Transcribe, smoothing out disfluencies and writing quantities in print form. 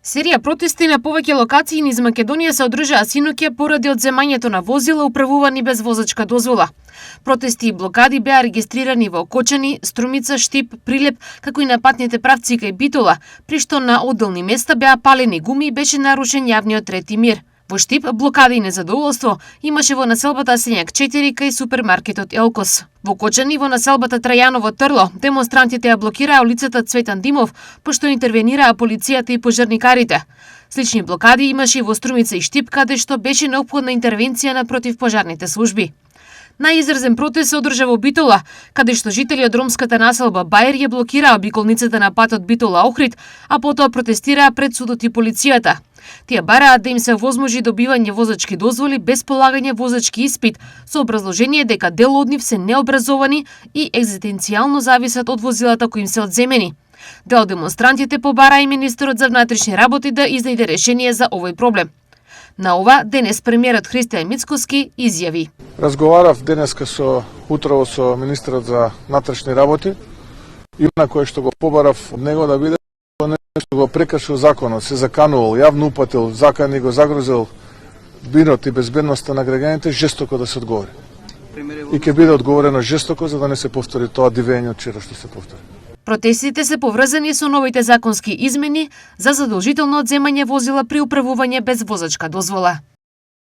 Серија протести на повеќе локации низ Македонија се одржаа синоќа поради одземањето на возила управувани без возачка дозвола. Протести и блокади беа регистрирани во Окочани, Струмица, Штип, Прилеп, како и на патните правци кај Битола, при што на одделни места беа палени гуми и беше нарушен јавниот ред и мир. Во Штип блокади и незадоволство имаше во населбата Сењак 4 кај супермаркетот Елкос. Во Кочани во населбата Трајаново Трло демонстрантите ја блокираа улицата Цветан Димов, пошто интервенираа полицијата и пожарникарите. Слични блокади имаше и во Струмица и Штип, каде што беше неопходна интервенција на противпожарните служби. Најизразен протест се одржа во Битола, каде што жители од ромската населба Бајер ја блокираа обиколницата на патот Битола-Охрид, а потоа протестираа пред судот и полицијата. Тие бараат да им се овозможи добивање возачки дозволи без полагање возачки испит, со образложение дека дел од нив се необразовани и екзистенцијално зависат од возилата кои им се одземени. Дел од демонстрантите побараа и министерот за внатрешни работи да изнајде решение за овој проблем. На ова денес премиерот Христијан Мицкоски изјави: Разговарав денеска утрово со министерот за внатрешни работи и на кое што го побарав од него да биде што го прекршил законот, се заканувал, јавно упатил, закани го загрозил мирот и безбедноста на граѓаните, жестоко да се одговори. И ќе биде одговорено жестоко за да не се повтори тоа дивење од вчера што се повтори. Протестите се поврзани со новите законски измени за задолжително одземање возила при управување без возачка дозвола.